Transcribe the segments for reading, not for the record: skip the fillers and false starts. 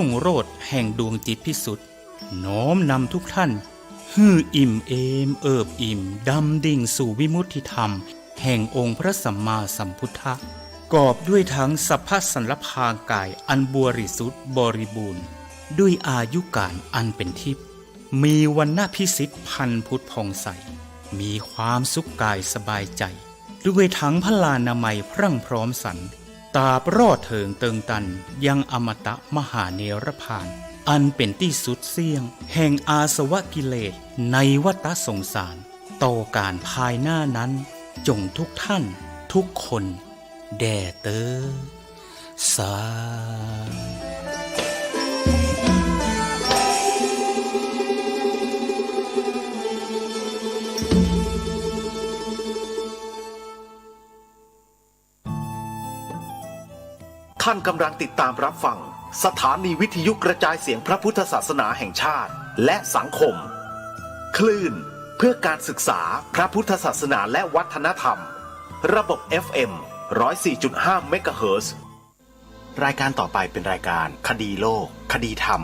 รุ่งโรจน์แห่งดวงจิตพิสุทธิ์น้อมนำทุกท่านฮืออิ่มเอมเอิบอิ่มดำดิ่งสู่วิมุตติธรรมแห่งองค์พระสัมมาสัมพุทธะกอบด้วยทั้งสัพพสันลภางกายอันบริสุทธิ์บริบูรณ์ด้วยอายุการอันเป็นทิพย์มีวรรณพิสิทธิ์พันพุทธพองใสมีความสุขกายสบายใจด้วยทั้งพลานามัยพรั่งพร้อมสรรตาบรอดเถิงเติงตันยังอมตะมหาเนรพานอันเป็นที่สุดเสี่ยงแห่งอาสวะกิเลสในวัฏสงสารต่อการภายหน้านั้นจงทุกท่านทุกคนแด่เตอสาท่านกำลังติดตามรับฟังสถานีวิทยุกระจายเสียงพระพุทธศาสนาแห่งชาติและสังคมคลื่นเพื่อการศึกษาพระพุทธศาสนาและวัฒนธรรมระบบ FM 104.5 เมกะเฮิรตซ์ รายการต่อไปเป็นรายการคดีโลกคดีธรรม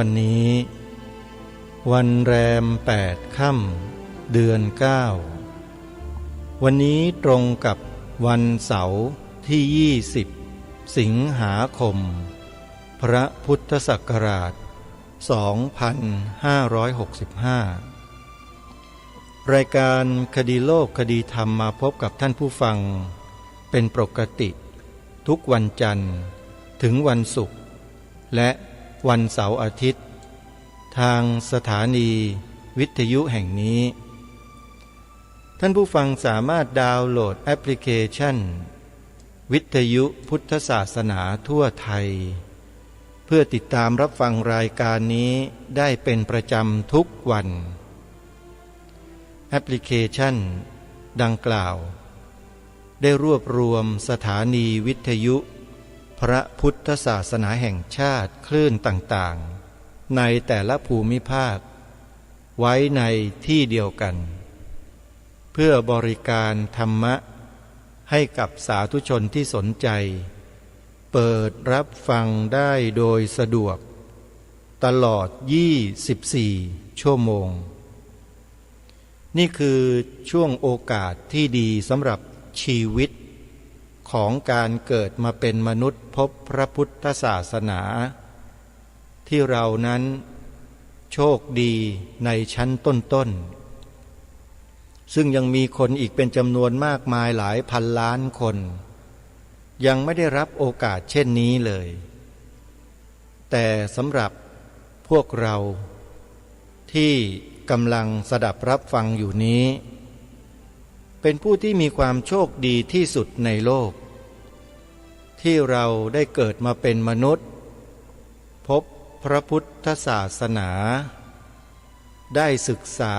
วันนี้วันแรม8 ค่ำเดือน 9วันนี้ตรงกับวันเสาร์ที่20สิงหาคมพระพุทธศักราช2565รายการคดีโลกคดีธรรมมาพบกับท่านผู้ฟังเป็นปกติทุกวันจันทร์ถึงวันศุกร์และวันเสาร์อาทิตย์ทางสถานีวิทยุแห่งนี้ท่านผู้ฟังสามารถดาวน์โหลดแอปพลิเคชันวิทยุพุทธศาสนาทั่วไทยเพื่อติดตามรับฟังรายการนี้ได้เป็นประจำทุกวันแอปพลิเคชันดังกล่าวได้รวบรวมสถานีวิทยุพระพุทธศาสนาแห่งชาติคลื่นต่างๆในแต่ละภูมิภาคไว้ในที่เดียวกันเพื่อบริการธรรมะให้กับสาธุชนที่สนใจเปิดรับฟังได้โดยสะดวกตลอด24 ชั่วโมงนี่คือช่วงโอกาสที่ดีสำหรับชีวิตของการเกิดมาเป็นมนุษย์พบพระพุทธศาสนาที่เรานั้นโชคดีในชั้นต้นๆซึ่งยังมีคนอีกเป็นจำนวนมากมายหลายพันล้านคนยังไม่ได้รับโอกาสเช่นนี้เลยแต่สำหรับพวกเราที่กำลังสดับรับฟังอยู่นี้เป็นผู้ที่มีความโชคดีที่สุดในโลกที่เราได้เกิดมาเป็นมนุษย์พบพระพุทธศาสนาได้ศึกษา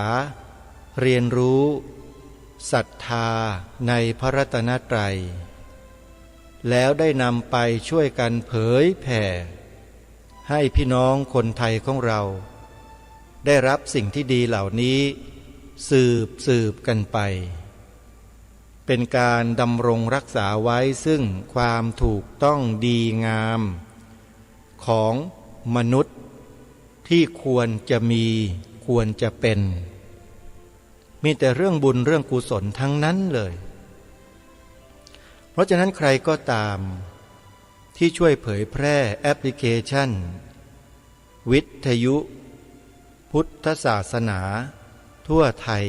เรียนรู้ศรัทธาในพระรัตนตรัยแล้วได้นำไปช่วยกันเผยแผ่ให้พี่น้องคนไทยของเราได้รับสิ่งที่ดีเหล่านี้สืบกันไปเป็นการดำรงรักษาไว้ซึ่งความถูกต้องดีงามของมนุษย์ที่ควรจะมีควรจะเป็นมีแต่เรื่องบุญเรื่องกุศลทั้งนั้นเลย ราะฉะนั้นใครก็ตามที่ช่วยเผยแพร่แอปพลิเคชันวิทยุพุทธศาสนาทั่วไทย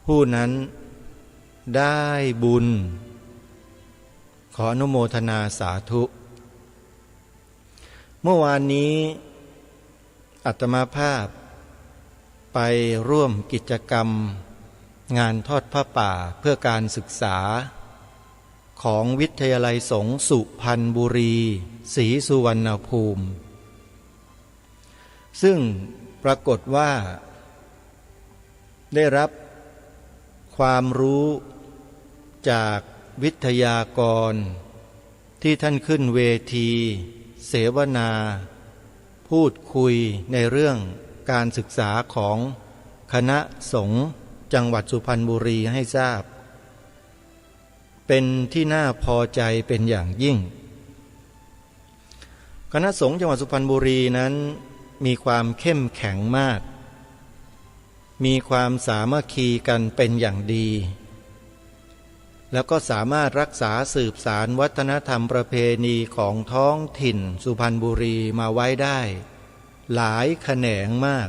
ผู้นั้นได้บุญขออนุโมทนาสาธุเมื่อวานนี้อาตมาภาพไปร่วมกิจกรรมงานทอดผ้าป่าเพื่อการศึกษาของวิทยาลัยสงฆ์สุพรรณบุรีศรีสุวรรณภูมิซึ่งปรากฏว่าได้รับความรู้จากวิทยากรที่ท่านขึ้นเวทีเสวนาพูดคุยในเรื่องการศึกษาของคณะสงฆ์จังหวัดสุพรรณบุรีให้ทราบเป็นที่น่าพอใจเป็นอย่างยิ่งคณะสงฆ์จังหวัดสุพรรณบุรีนั้นมีความเข้มแข็งมากมีความสามัคคีกันเป็นอย่างดีแล้วก็สามารถรักษาสืบสานวัฒนธรรมประเพณีของท้องถิ่นสุพรรณบุรีมาไว้ได้หลายแขนงมาก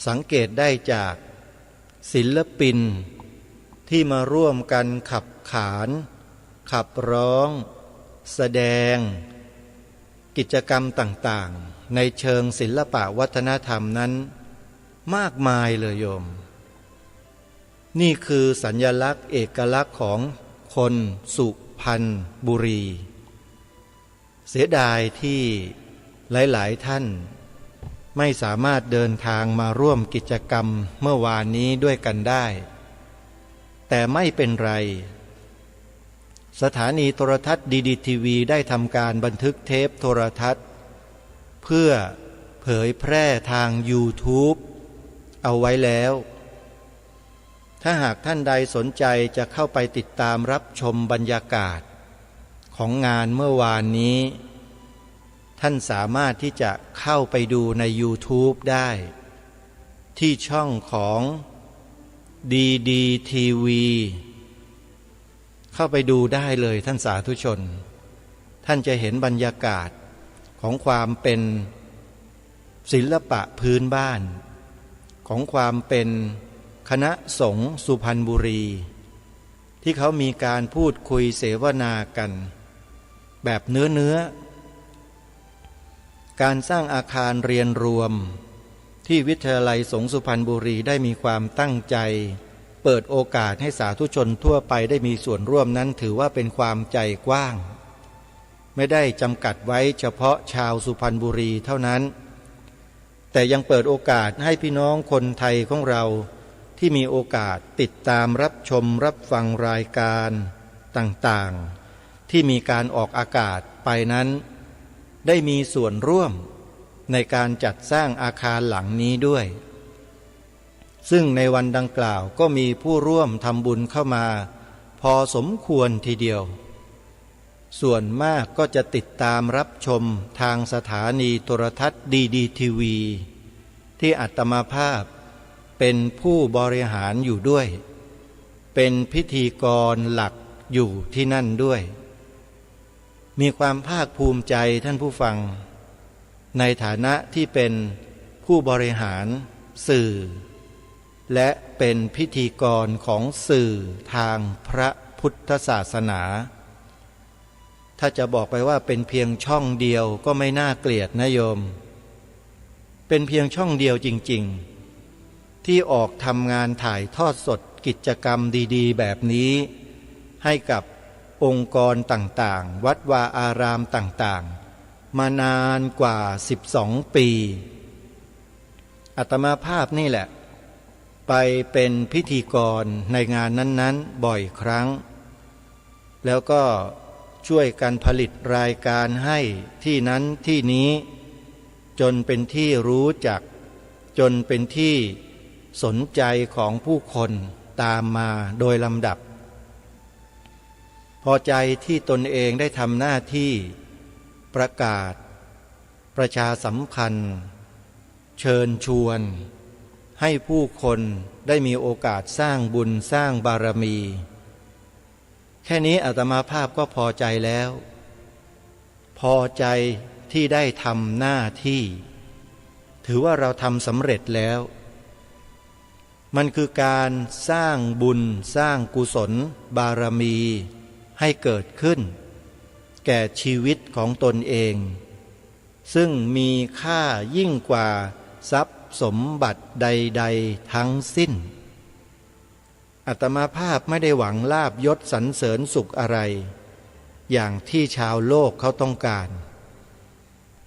สังเกตได้จากศิลปินที่มาร่วมกันขับขานขับร้องแสดงกิจกรรมต่างๆในเชิงศิลปะวัฒนธรรมนั้นมากมายเลยโยมนี่คือสัญลักษณ์เอกลักษณ์ของคนสุพรรณบุรีเสียดายที่หลายๆท่านไม่สามารถเดินทางมาร่วมกิจกรรมเมื่อวานนี้ด้วยกันได้แต่ไม่เป็นไรสถานีโทรทัศน์ดีทีวีได้ทำการบันทึกเทปโทรทัศน์เพื่อเผยแพร่ทาง YouTube เอาไว้แล้วถ้าหากท่านใดสนใจจะเข้าไปติดตามรับชมบรรยากาศของงานเมื่อวานนี้ท่านสามารถที่จะเข้าไปดูใน YouTube ได้ที่ช่องของดีทีวีเข้าไปดูได้เลยท่านสาธุชนท่านจะเห็นบรรยากาศของความเป็นศิลปะพื้นบ้านของความเป็นคณะสงฆ์สุพรรณบุรีที่เขามีการพูดคุยเสวนากันแบบเนื้อการสร้างอาคารเรียนรวมที่วิทยาลัยสงฆ์สุพรรณบุรีได้มีความตั้งใจเปิดโอกาสให้สาธุชนทั่วไปได้มีส่วนร่วมนั้นถือว่าเป็นความใจกว้างไม่ได้จำกัดไว้เฉพาะชาวสุพรรณบุรีเท่านั้นแต่ยังเปิดโอกาสให้พี่น้องคนไทยของเราที่มีโอกาสติดตามรับชมรับฟังรายการต่างๆที่มีการออกอากาศไปนั้นได้มีส่วนร่วมในการจัดสร้างอาคารหลังนี้ด้วยซึ่งในวันดังกล่าวก็มีผู้ร่วมทำบุญเข้ามาพอสมควรทีเดียวส่วนมากก็จะติดตามรับชมทางสถานีโทรทัศน์ดีทีวีที่อาตมาภาพเป็นผู้บริหารอยู่ด้วยเป็นพิธีกรหลักอยู่ที่นั่นด้วยมีความภาคภูมิใจท่านผู้ฟังในฐานะที่เป็นผู้บริหารสื่อและเป็นพิธีกรของสื่อทางพระพุทธศาสนาถ้าจะบอกไปว่าเป็นเพียงช่องเดียวก็ไม่น่าเกลียดนะโยมเป็นเพียงช่องเดียวจริงๆที่ออกทำงานถ่ายทอดสดกิจกรรมดีๆแบบนี้ให้กับองค์กรต่างๆวัดวาอารามต่างๆมานานกว่า12 ปีอาตมาภาพนี่แหละไปเป็นพิธีกรในงานนั้นๆบ่อยครั้งแล้วก็ช่วยกันผลิตรายการให้ที่นั้นที่นี้จนเป็นที่รู้จักจนเป็นที่สนใจของผู้คนตามมาโดยลำดับพอใจที่ตนเองได้ทำหน้าที่ประกาศประชาสัมพันธ์เชิญชวนให้ผู้คนได้มีโอกาสสร้างบุญสร้างบารมี แค่นี้อาตมาภาพก็พอใจแล้ว พอใจที่ได้ทำหน้าที่ ถือว่าเราทำสำเร็จแล้ว มันคือการสร้างบุญสร้างกุศลบารมีให้เกิดขึ้นแก่ชีวิตของตนเองซึ่งมีค่ายิ่งกว่าทรัพย์สมบัติใดๆทั้งสิ้นอาตมาภาพไม่ได้หวังลาภยศสรรเสริญสุขอะไรอย่างที่ชาวโลกเขาต้องการ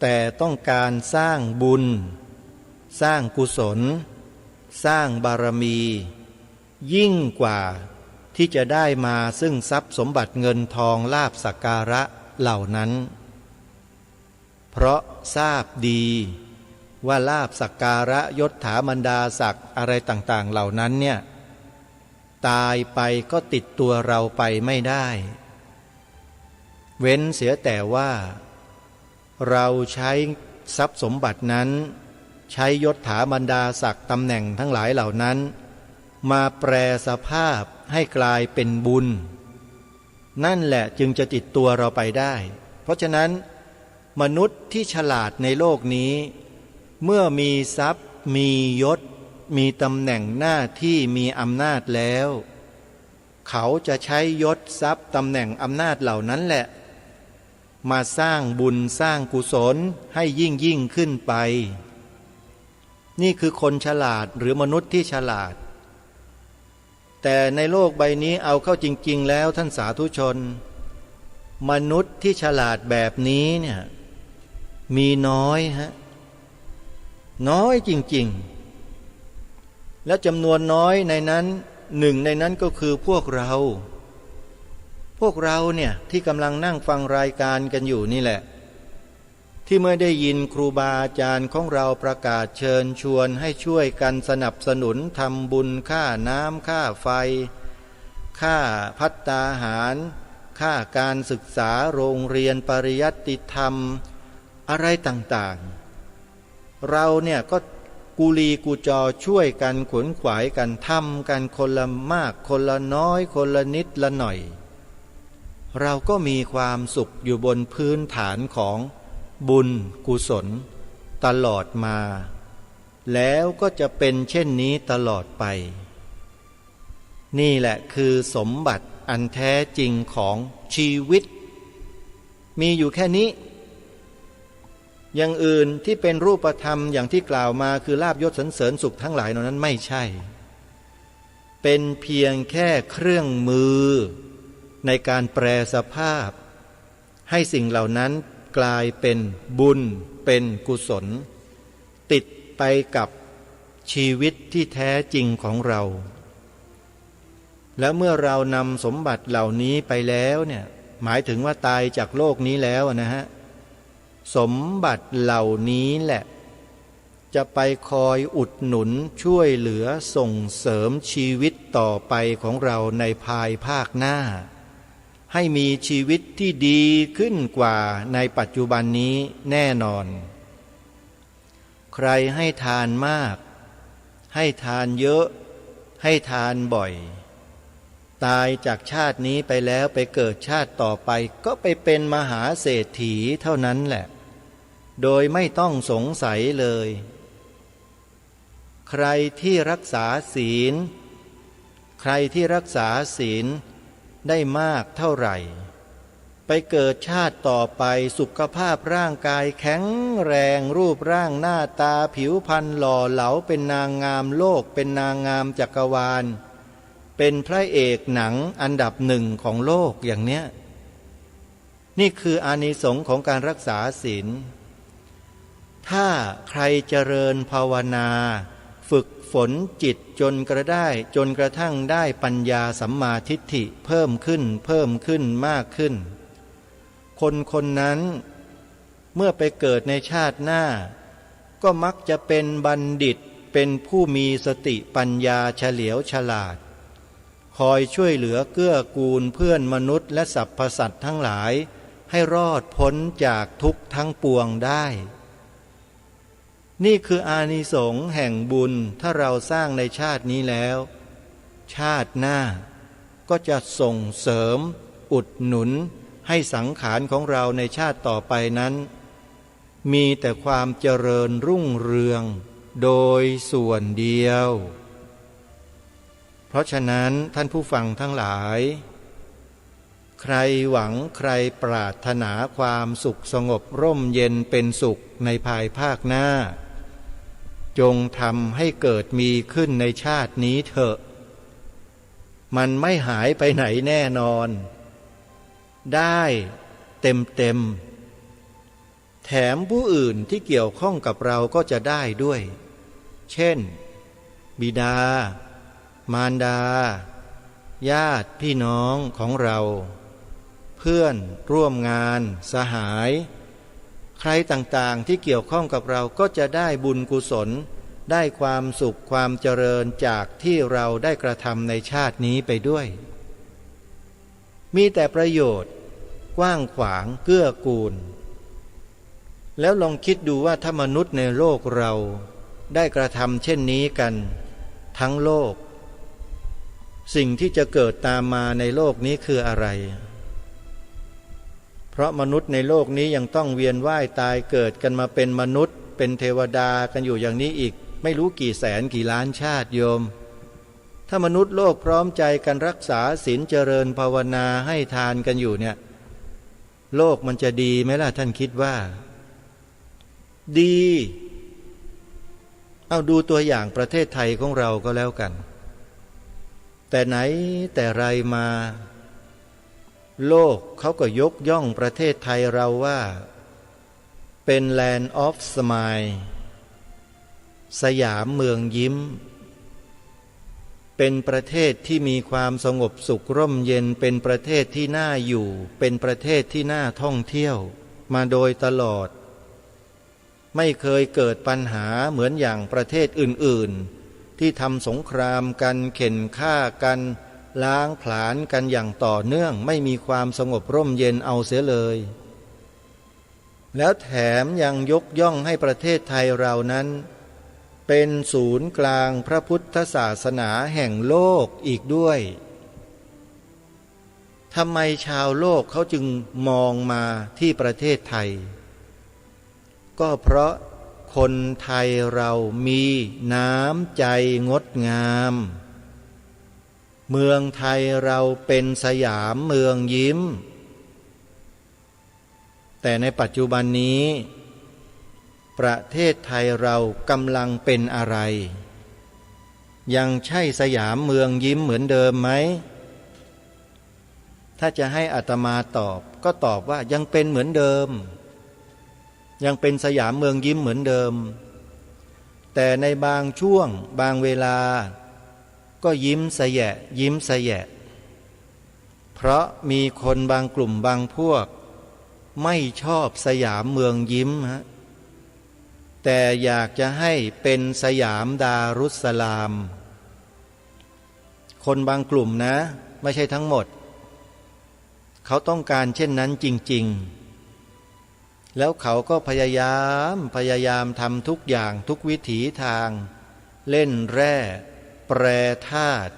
แต่ต้องการสร้างบุญสร้างกุศลสร้างบารมียิ่งกว่าที่จะได้มาซึ่งทรัพย์สมบัติเงินทองลาภสักการะเหล่านั้นเพราะทราบดีว่าลาภสักการะยศถาบรรดาศักดิ์อะไรต่างๆเหล่านั้นเนี่ยตายไปก็ติดตัวเราไปไม่ได้เว้นเสียแต่ว่าเราใช้ทรัพย์สมบัตินั้นใช้ยศถาบรรดาศักดิ์ตำแหน่งทั้งหลายเหล่านั้นมาแปรสภาพให้กลายเป็นบุญนั่นแหละจึงจะติดตัวเราไปได้เพราะฉะนั้นมนุษย์ที่ฉลาดในโลกนี้เมื่อมีทรัพย์มียศมีตำแหน่งหน้าที่มีอำนาจแล้วเขาจะใช้ยศทรัพย์ตำแหน่งอำนาจเหล่านั้นแหละมาสร้างบุญสร้างกุศลให้ยิ่งขึ้นไปนี่คือคนฉลาดหรือมนุษย์ที่ฉลาดแต่ในโลกใบนี้เอาเข้าจริงๆแล้วท่านสาธุชนมนุษย์ที่ฉลาดแบบนี้เนี่ยมีน้อยฮะน้อยจริงๆและจำนวนน้อยในนั้นหนึ่งในนั้นก็คือพวกเราเนี่ยที่กำลังนั่งฟังรายการกันอยู่นี่แหละที่เมื่อได้ยินครูบาอาจารย์ของเราประกาศเชิญชวนให้ช่วยกันสนับสนุนทำบุญค่าน้ำค่าไฟค่าภัตตาหารค่าการศึกษาโรงเรียนปริยัติธรรมอะไรต่างๆเราเนี่ยก็กุลีกุจอช่วยกันขวนขวายกันทำกันคนละมากคนละน้อยคนละนิดละหน่อยเราก็มีความสุขอยู่บนพื้นฐานของบุญกุศลตลอดมาแล้วก็จะเป็นเช่นนี้ตลอดไปนี่แหละคือสมบัติอันแท้จริงของชีวิตมีอยู่แค่นี้อย่างอื่นที่เป็นรูปธรรมอย่างที่กล่าวมาคือลาภยศสรรเสริญสุขทั้งหลายเหล่านั้นไม่ใช่เป็นเพียงแค่เครื่องมือในการแปรสภาพให้สิ่งเหล่านั้นกลายเป็นบุญเป็นกุศลติดไปกับชีวิตที่แท้จริงของเราแล้วเมื่อเรานำสมบัติเหล่านี้ไปแล้วเนี่ยหมายถึงว่าตายจากโลกนี้แล้วนะฮะสมบัติเหล่านี้แหละจะไปคอยอุดหนุนช่วยเหลือส่งเสริมชีวิตต่อไปของเราในภายภาคหน้าให้มีชีวิตที่ดีขึ้นกว่าในปัจจุบันนี้แน่นอนใครให้ทานมากให้ทานเยอะให้ทานบ่อยตายจากชาตินี้ไปแล้วไปเกิดชาติต่อไปก็ไปเป็นมหาเศรษฐีเท่านั้นแหละโดยไม่ต้องสงสัยเลยใครที่รักษาศีลได้มากเท่าไหร่ไปเกิดชาติต่อไปสุขภาพร่างกายแข็งแรงรูปร่างหน้าตาผิวพรรณหล่อเหลาเป็นนางงามโลกเป็นนางงามจักรวาลเป็นพระเอกหนังอันดับหนึ่งของโลกอย่างเนี้ยนี่คืออานิสงส์ของการรักษาศีลถ้าใครเจริญภาวนาฝึกฝนจิตจนกระทั่งได้ปัญญาสัมมาทิฏฐิเพิ่มขึ้นมากขึ้นคนนั้นเมื่อไปเกิดในชาติหน้าก็มักจะเป็นบัณฑิตเป็นผู้มีสติปัญญาเฉลียวฉลาดคอยช่วยเหลือเกื้อกูลเพื่อนมนุษย์และสรรพสัตว์ทั้งหลายให้รอดพ้นจากทุกข์ทั้งปวงได้นี่คืออานิสงส์แห่งบุญถ้าเราสร้างในชาตินี้แล้วชาติหน้า ก็จะส่งเสริมอุดหนุนให้สังขารของเราในชาติต่อไปนั้น มีแต่ความเจริญรุ่งเรืองโดยส่วนเดียวเพราะฉะนั้นท่านผู้ฟังทั้งหลายใครหวังใครปรารถนาความสุขสงบร่มเย็นเป็นสุขในภายภาคหน้าจงทำให้เกิดมีขึ้นในชาตินี้เถอะมันไม่หายไปไหนแน่นอนได้เต็มแถมผู้อื่นที่เกี่ยวข้องกับเราก็จะได้ด้วยเช่นบิดามารดาญาติพี่น้องของเราเพื่อนร่วมงานสหายใครต่างๆที่เกี่ยวข้องกับเราก็จะได้บุญกุศลได้ความสุขความเจริญจากที่เราได้กระทำในชาตินี้ไปด้วยมีแต่ประโยชน์กว้างขวางเกื้อกูลแล้วลองคิดดูว่าถ้ามนุษย์ในโลกเราได้กระทำเช่นนี้กันทั้งโลกสิ่งที่จะเกิดตามมาในโลกนี้คืออะไรเพราะมนุษย์ในโลกนี้ยังต้องเวียนว่ายตายเกิดกันมาเป็นมนุษย์เป็นเทวดากันอยู่อย่างนี้อีกไม่รู้กี่แสนกี่ล้านชาติโยมถ้ามนุษย์โลกพร้อมใจกันรักษาศีลเจริญภาวนาให้ทานกันอยู่เนี่ยโลกมันจะดีไหมล่ะท่านคิดว่าดีเอาดูตัวอย่างประเทศไทยของเราก็แล้วกันแต่ไหนแต่ไรมาโลกเขาก็ยกย่องประเทศไทยเราว่าเป็น Land of Smile สยามเมืองยิ้มเป็นประเทศที่มีความสงบสุขร่มเย็นเป็นประเทศที่น่าอยู่เป็นประเทศที่น่าท่องเที่ยวมาโดยตลอดไม่เคยเกิดปัญหาเหมือนอย่างประเทศอื่นๆที่ทำสงครามกันเข็นฆ่ากันล้างผลาญกันอย่างต่อเนื่องไม่มีความสงบร่มเย็นเอาเสียเลยแล้วแถมยังยกย่องให้ประเทศไทยเรานั้นเป็นศูนย์กลางพระพุทธศาสนาแห่งโลกอีกด้วยทำไมชาวโลกเขาจึงมองมาที่ประเทศไทยก็เพราะคนไทยเรามีน้ำใจงดงามเมืองไทยเราเป็นสยามเมืองยิ้มแต่ในปัจจุบันนี้ประเทศไทยเรากำลังเป็นอะไรยังใช่สยามเมืองยิ้มเหมือนเดิมไหมถ้าจะให้อาตมาตอบก็ตอบว่ายังเป็นเหมือนเดิมยังเป็นสยามเมืองยิ้มเหมือนเดิมแต่ในบางช่วงบางเวลาก็ยิ้มสะแยะยิ้มสะแยะเพราะมีคนบางกลุ่มบางพวกไม่ชอบสยามเมืองยิ้มฮะแต่อยากจะให้เป็นสยามดารุสสลามคนบางกลุ่มนะไม่ใช่ทั้งหมดเขาต้องการเช่นนั้นจริงๆแล้วเขาก็พยายามทำทุกอย่างทุกวิถีทางเล่นแร่แปรธาตุ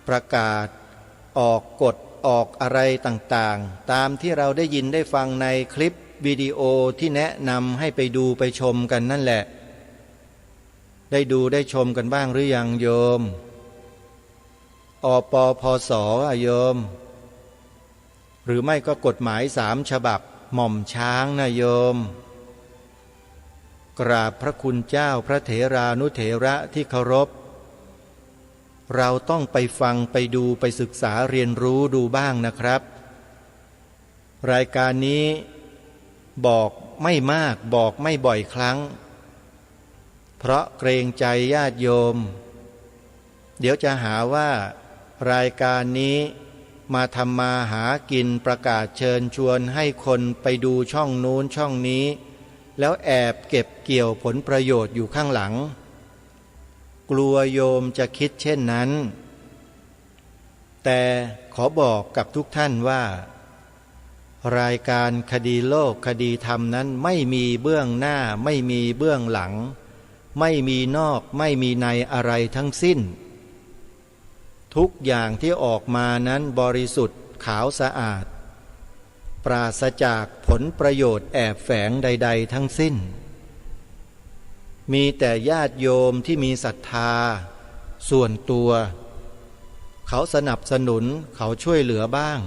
ประกาศออกกฎออกอะไรต่างๆตามที่เราได้ยินได้ฟังในคลิปวิดีโอที่แนะนำให้ไปดูไปชมกันนั่นแหละได้ดูได้ชมกันบ้างหรือยังโยมอปพสโยมหรือไม่ก็กฎหมาย3 ฉบับหม่อมช้างนะโยมกราบพระคุณเจ้าพระเถรานุเถระที่เคารพเราต้องไปฟังไปดูไปศึกษาเรียนรู้ดูบ้างนะครับรายการนี้บอกไม่มากบอกไม่บ่อยครั้งเพราะเกรงใจญาติโยมเดี๋ยวจะหาว่ารายการนี้มาทำมาหากินประกาศเชิญชวนให้คนไปดูช่องนู้นช่องนี้แล้วแอบเก็บเกี่ยวผลประโยชน์อยู่ข้างหลังกลัวโยมจะคิดเช่นนั้นแต่ขอบอกกับทุกท่านว่ารายการคดีโลกคดีธรรมนั้นไม่มีเบื้องหน้าไม่มีเบื้องหลังไม่มีนอกไม่มีในอะไรทั้งสิ้น ทุกอย่างที่ออกมานั้นบริสุทธิ์ขาวสะอาดปราศจากผลประโยชน์แอบแฝงใดๆทั้งสิ้นมีแต่ญาติโยมที่มีศรัทธาส่วนตัวเขาสนับสนุนเขาช่วยเหลือบ้าง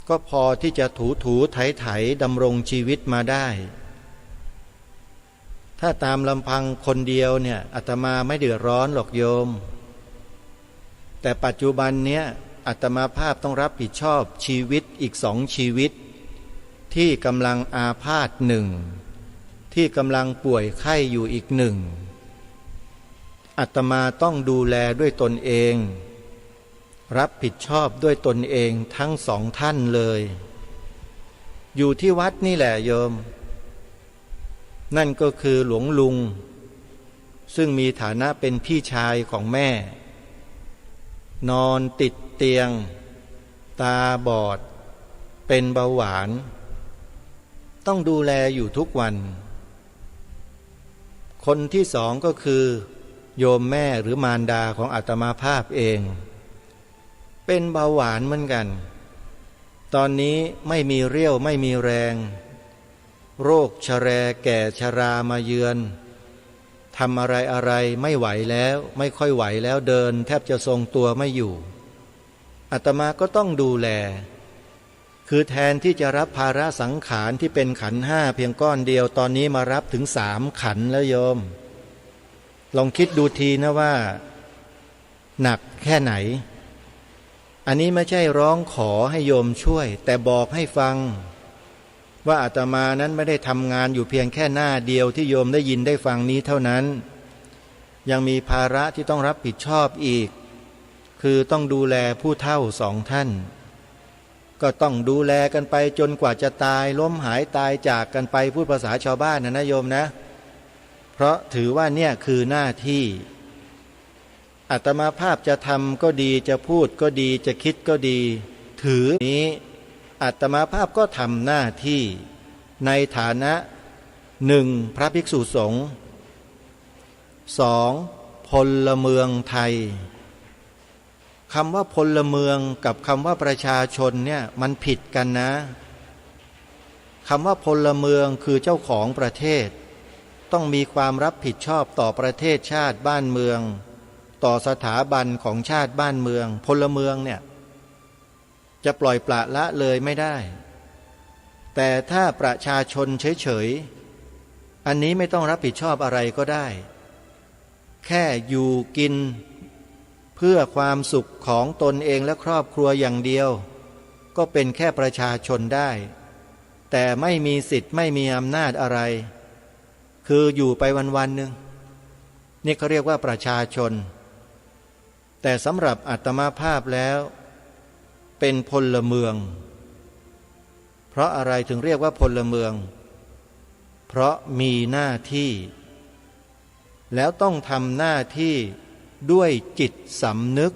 ก็พอที่จะถูไถดำรงชีวิตมาได้ถ้าตามลำพังคนเดียวเนี่ยอาตมาไม่เดือดร้อนหรอกโยมแต่ปัจจุบันเนี้ยอาตมาภาพต้องรับผิดชอบชีวิตอีก2 ชีวิตที่กำลังอาพาธหนึ่งที่กำลังป่วยไข้อยู่อีกหนึ่งอาตมาต้องดูแลด้วยตนเองรับผิดชอบด้วยตนเองทั้ง2 ท่านเลยอยู่ที่วัดนี่แหละโยมนั่นก็คือหลวงลุงซึ่งมีฐานะเป็นพี่ชายของแม่นอนติดเตียงตาบอดเป็นเบาหวานต้องดูแลอยู่ทุกวันคนที่2ก็คือโยมแม่หรือมารดาของอาตมาภาพเองเป็นเบาหวานเหมือนกันตอนนี้ไม่มีเรี่ยวไม่มีแรงโรคชแรแก่ชรามาเยือนทำอะไรไม่ไหวแล้วไม่ค่อยไหวแล้วเดินแทบจะทรงตัวไม่อยู่อาตมาก็ต้องดูแลคือแทนที่จะรับภาระสังขารที่เป็นขันธ์5เพียงก้อนเดียวตอนนี้มารับถึง3 ขันธ์แล้วโยมลองคิดดูทีนะว่าหนักแค่ไหนอันนี้ไม่ใช่ร้องขอให้โยมช่วยแต่บอกให้ฟังว่าอาตมานั้นไม่ได้ทำงานอยู่เพียงแค่หน้าเดียวที่โยมได้ยินได้ฟังนี้เท่านั้นยังมีภาระที่ต้องรับผิดชอบอีกคือต้องดูแลผู้เฒ่า2 ท่านก็ต้องดูแลกันไปจนกว่าจะตายล้มหายตายจากกันไปพูดภาษาชาวบ้านนะโยมนะเพราะถือว่าเนี่ยคือหน้าที่อาตมาภาพจะทำก็ดีจะพูดก็ดีจะคิดก็ดีถือนี้อาตมาภาพก็ทำหน้าที่ในฐานะ1พระภิกษุสงฆ์2พลเมืองไทยคำว่าพลเมืองกับคำว่าประชาชนเนี่ยมันผิดกันนะคำว่าพลเมืองคือเจ้าของประเทศต้องมีความรับผิดชอบต่อประเทศชาติบ้านเมืองต่อสถาบันของชาติบ้านเมืองพลเมืองเนี่ยจะปล่อยปละละเลยไม่ได้แต่ถ้าประชาชนเฉยๆอันนี้ไม่ต้องรับผิดชอบอะไรก็ได้แค่อยู่กินเพื่อความสุขของตนเองและครอบครัวอย่างเดียวก็เป็นแค่ประชาชนได้แต่ไม่มีสิทธิ์ไม่มีอำนาจอะไรคืออยู่ไปวันๆหนึ่งนี่เขาเรียกว่าประชาชนแต่สำหรับอาตมาภาพแล้วเป็นพลเมืองเพราะอะไรถึงเรียกว่าพลเมืองเพราะมีหน้าที่แล้วต้องทำหน้าที่ด้วยจิตสำนึก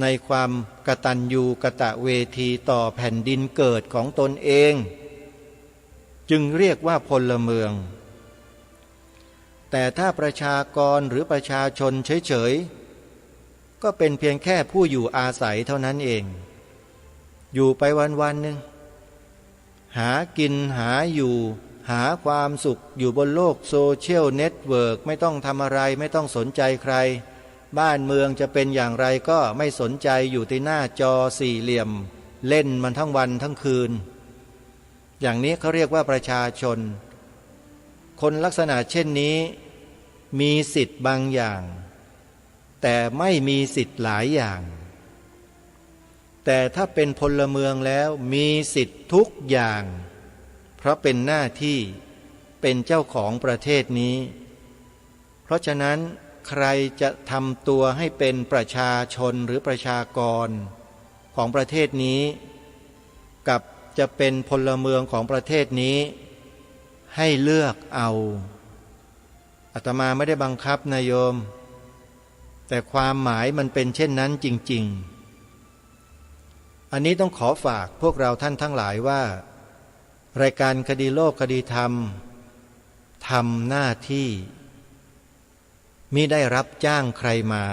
ในความกตัญญูกตเวทีต่อแผ่นดินเกิดของตนเองจึงเรียกว่าพลเมืองแต่ถ้าประชากรหรือประชาชนเฉยๆก็เป็นเพียงแค่ผู้อยู่อาศัยเท่านั้นเองอยู่ไปวันๆหนึ่งหากินหาอยู่หาความสุขอยู่บนโลกโซเชียลเน็ตเวิร์กไม่ต้องทำอะไรไม่ต้องสนใจใครบ้านเมืองจะเป็นอย่างไรก็ไม่สนใจอยู่ที่หน้าจอสี่เหลี่ยมเล่นมันทั้งวันทั้งคืนอย่างนี้เขาเรียกว่าประชาชนคนลักษณะเช่นนี้มีสิทธิ์บางอย่างแต่ไม่มีสิทธิ์หลายอย่างแต่ถ้าเป็นพลเมืองแล้วมีสิทธิ์ทุกอย่างเพราะเป็นหน้าที่เป็นเจ้าของประเทศนี้เพราะฉะนั้นใครจะทำตัวให้เป็นประชาชนหรือประชากรของประเทศนี้กับจะเป็นพลเมืองของประเทศนี้ให้เลือกเอาอาตมาไม่ได้บังคับนะโยมแต่ความหมายมันเป็นเช่นนั้นจริงๆอันนี้ต้องขอฝากพวกเราท่านทั้งหลายว่ารายการคดีโลกคดีธรรมทำหน้าที่มิได้รับจ้างใครมา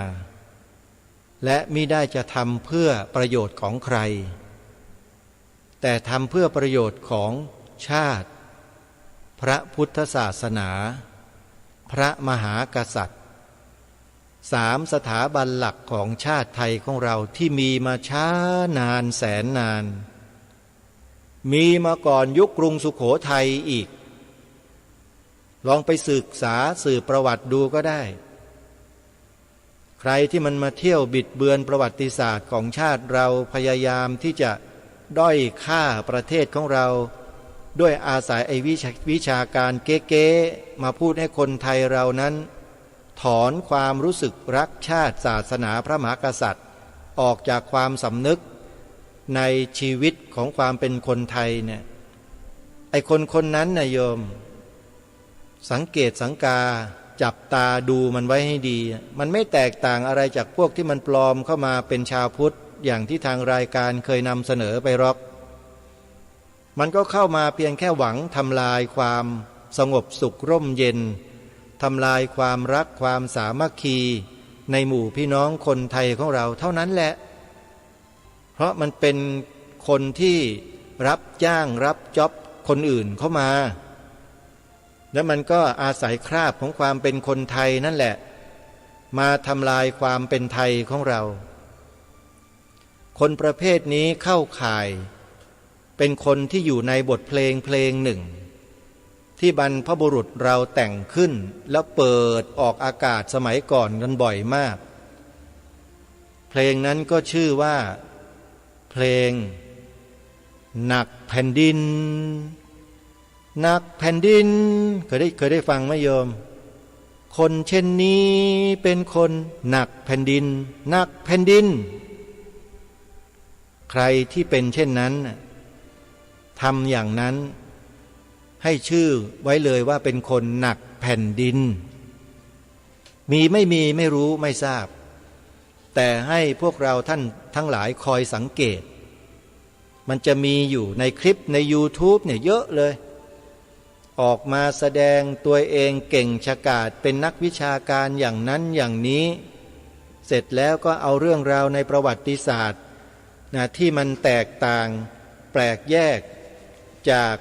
และมิได้จะทำเพื่อประโยชน์ของใครแต่ทำเพื่อประโยชน์ของชาติพระพุทธศาสนาพระมหากษัตริย์3 สถาบันหลักของชาติไทยของเราที่มีมาช้านานแสนนานมีมาก่อนยุคกรุงสุโขทัยอีกลองไปศึกษาสืบประวัติดูก็ได้ใครที่มันมาเที่ยวบิดเบือนประวัติศาสตร์ของชาติเราพยายามที่จะด้อยค่าประเทศของเราด้วยอาศัยวิชาการเก๊ๆมาพูดให้คนไทยเรานั้นถอนความรู้สึกรักชาติศาสนาพระมหากษัตริย์ออกจากความสำนึกในชีวิตของความเป็นคนไทยเนี่ยไอ้คนนั้นนะโยมสังเกตสังกาจับตาดูมันไว้ให้ดีมันไม่แตกต่างอะไรจากพวกที่มันปลอมเข้ามาเป็นชาวพุทธอย่างที่ทางรายการเคยนำเสนอไปหรอกมันก็เข้ามาเพียงแค่หวังทำลายความสงบสุขร่มเย็นทำลายความรักความสามัคคีในหมู่พี่น้องคนไทยของเราเท่านั้นแหละเพราะมันเป็นคนที่รับจ้างรับจ็อบคนอื่นเข้ามาแล้วมันก็อาศัยคราบของความเป็นคนไทยนั่นแหละมาทำลายความเป็นไทยของเราคนประเภทนี้เข้าข่ายเป็นคนที่อยู่ในบทเพลงหนึ่งที่บรรพบุรุษเราแต่งขึ้นแล้วเปิดออกอากาศสมัยก่อนกันบ่อยมากเพลงนั้นก็ชื่อว่าเพลงหนักแผ่นดินหนักแผ่นดินเคยได้ฟังไหมโยมคนเช่นนี้เป็นคนหนักแผ่นดินหนักแผ่นดินใครที่เป็นเช่นนั้นทำอย่างนั้นให้ชื่อไว้เลยว่าเป็นคนหนักแผ่นดินมีไม่มีไม่รู้ไม่ทราบแต่ให้พวกเราท่านทั้งหลายคอยสังเกตมันจะมีอยู่ในคลิปใน YouTube เนี่ยเยอะเลยออกมาแสดงตัวเองเก่งฉกาจเป็นนักวิชาการอย่างนั้นอย่างนี้เสร็จแล้วก็เอาเรื่องราวในประวัติศาสตร์ที่มันแตกต่างแปลกแยกจาก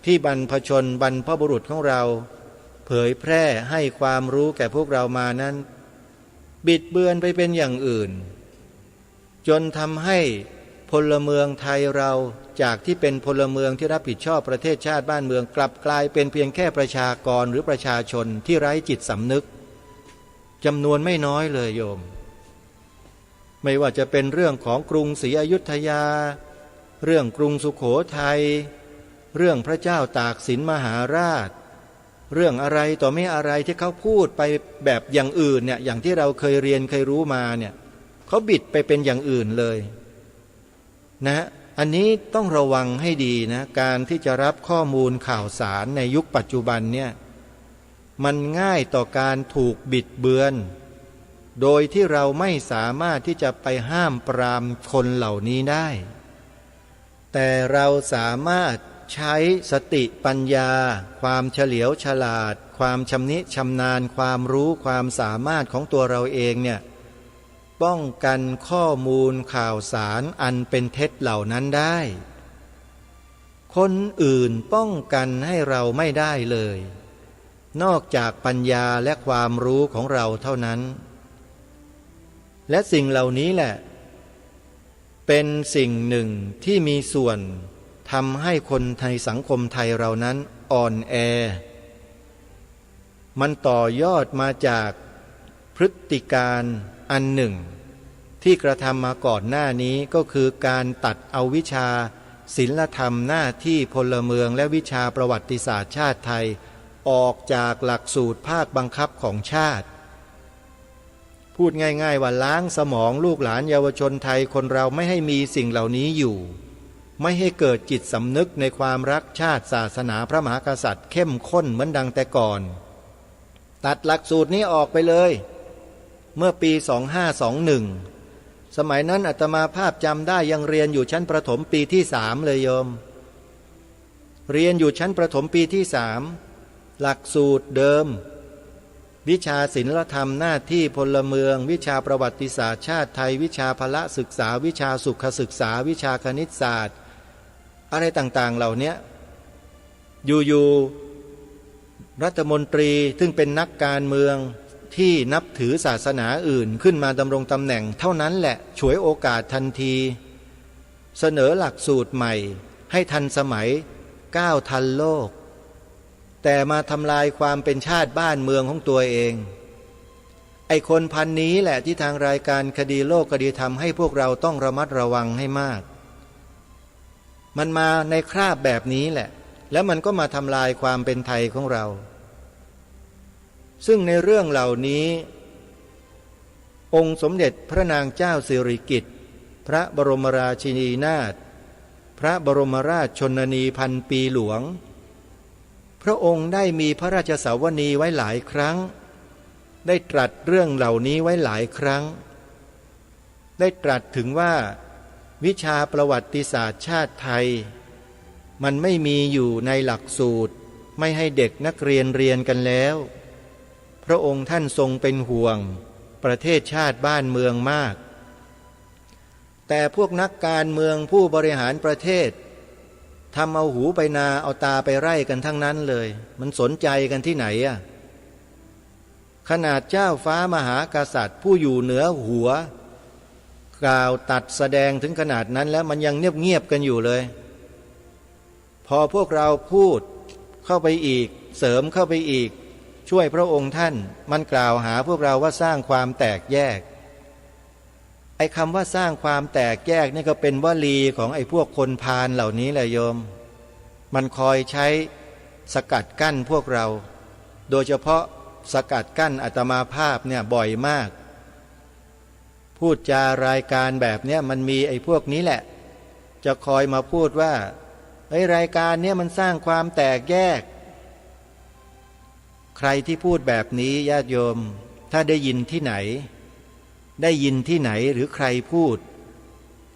ที่บรรพชนบรรพบุรุษของเราเผยแพร่ให้ความรู้แก่พวกเรามานั้นบิดเบือนไปเป็นอย่างอื่นจนทำให้พลเมืองไทยเราจากที่เป็นพลเมืองที่รับผิดชอบประเทศชาติบ้านเมืองกลับกลายเป็นเพียงแค่ประชากรหรือประชาชนที่ไร้จิตสำนึกจำนวนไม่น้อยเลยโยมไม่ว่าจะเป็นเรื่องของกรุงศรีอยุธยาเรื่องกรุงสุโขทัยเรื่องพระเจ้าตากสินมหาราชเรื่องอะไรต่อไม่อะไรที่เขาพูดไปแบบอย่างอื่นเนี่ยอย่างที่เราเคยเรียนเคยรู้มาเนี่ยเขาบิดไปเป็นอย่างอื่นเลยนะอันนี้ต้องระวังให้ดีนะการที่จะรับข้อมูลข่าวสารในยุคปัจจุบันเนี่ยมันง่ายต่อการถูกบิดเบือนโดยที่เราไม่สามารถที่จะไปห้ามปรามคนเหล่านี้ได้แต่เราสามารถใช้สติปัญญาความเฉลียวฉลาดความชำนิชำนาญความรู้ความสามารถของตัวเราเองเนี่ยป้องกันข้อมูลข่าวสารอันเป็นเท็จเหล่านั้นได้คนอื่นป้องกันให้เราไม่ได้เลยนอกจากปัญญาและความรู้ของเราเท่านั้นและสิ่งเหล่านี้แหละเป็นสิ่งหนึ่งที่มีส่วนทำให้คนไทยสังคมไทยเรานั้นอ่อนแอมันต่อยอดมาจากพฤติการอันหนึ่งที่กระทำมาก่อนหน้านี้ก็คือการตัดเอาวิชาศีลธรรมหน้าที่พลเมืองและวิชาประวัติศาสตร์ชาติไทยออกจากหลักสูตรภาคบังคับของชาติพูดง่ายๆว่าล้างสมองลูกหลานเยาวชนไทยคนเราไม่ให้มีสิ่งเหล่านี้อยู่ไม่ให้เกิดจิตสำนึกในความรักชาติศาสนาพระมหากษัตริย์เข้มข้นเหมือนดังแต่ก่อนตัดหลักสูตรนี้ออกไปเลยเมื่อปี2521สมัยนั้นอาตมาภาพจำได้ยังเรียนอยู่ชั้นประถมปีที่3เลยโยมเรียนอยู่ชั้นประถมปีที่3หลักสูตรเดิม วิชาศิลธรรมหน้าที่พลเมืองวิชาประวัติศาสตร์ชาติไทยวิชาพละศึกษาวิชาสุขศึกษาวิชาคณิตศาสตร์อะไรต่างๆเหล่านี้อยู่ๆรัฐมนตรีซึ่งเป็นนักการเมืองที่นับถือศาสนาอื่นขึ้นมาดำรงตำแหน่งเท่านั้นแหละฉวยโอกาสทันทีเสนอหลักสูตรใหม่ให้ทันสมัยก้าวทันโลกแต่มาทำลายความเป็นชาติบ้านเมืองของตัวเองไอ้คนพันนี้แหละที่ทางรายการคดีโลกคดีธรรมให้พวกเราต้องระมัดระวังให้มากมันมาในคราบแบบนี้แหละแล้วมันก็มาทำลายความเป็นไทยของเราซึ่งในเรื่องเหล่านี้องค์สมเด็จพระนางเจ้าสิริกิติ์พระบรมราชินีนาถพระบรมราชชนนีพันปีหลวงพระองค์ได้มีพระราชสาวนีไว้หลายครั้งได้ตรัสเรื่องเหล่านี้ไว้หลายครั้งได้ตรัสถึงว่าวิชาประวัติศาสตร์ชาติไทยมันไม่มีอยู่ในหลักสูตรไม่ให้เด็กนักเรียนเรียนกันแล้วพระองค์ท่านทรงเป็นห่วงประเทศชาติบ้านเมืองมากแต่พวกนักการเมืองผู้บริหารประเทศทำเอาหูไปนาเอาตาไปไร่กันทั้งนั้นเลยมันสนใจกันที่ไหนอ่ะขนาดเจ้าฟ้ามหากษัตริย์ผู้อยู่เหนือหัวกล่าวตัดแสดงถึงขนาดนั้นแล้วมันยังเงียบๆกันอยู่เลยพอพวกเราพูดเข้าไปอีกเสริมเข้าไปอีกช่วยพระองค์ท่านมันกล่าวหาพวกเราว่าสร้างความแตกแยกไอ้คำว่าสร้างความแตกแยกนี่ก็เป็นวลีของไอ้พวกคนพาลเหล่านี้แหละโยมมันคอยใช้สกัดกั้นพวกเราโดยเฉพาะสกัดกั้นอาตมาภาพเนี่ยบ่อยมากพูดจารายการแบบเนี้ยมันมีไอ้พวกนี้แหละจะคอยมาพูดว่าไอ้รายการเนี้ยมันสร้างความแตกแยกใครที่พูดแบบนี้ญาติโยมถ้าได้ยินที่ไหนได้ยินที่ไหนหรือใครพูด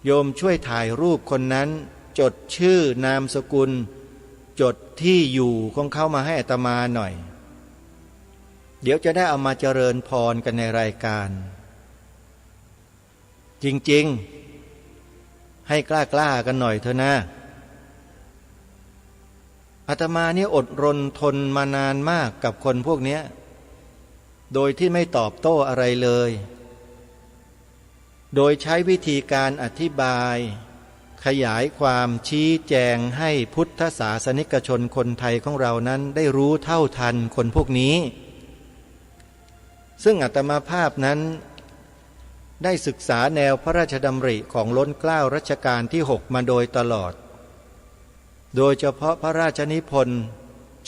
โยมช่วยถ่ายรูปคนนั้นจดชื่อนามสกุลจดที่อยู่ของเขามาให้อาตมาหน่อยเดี๋ยวจะได้เอามาเจริญพรกันในรายการจริงๆให้กล้ากันหน่อยเถอะนะอาตมาเนี่ยอดรนทนมานานมากกับคนพวกนี้โดยที่ไม่ตอบโต้อะไรเลยโดยใช้วิธีการอธิบายขยายความชี้แจงให้พุทธศาสนิกชนคนไทยของเรานั้นได้รู้เท่าทันคนพวกนี้ซึ่งอาตมาภาพนั้นได้ศึกษาแนวพระราชดำริของล้นเกล้ารัชกาลที่ 6มาโดยตลอดโดยเฉพาะพระราชนิพนธ์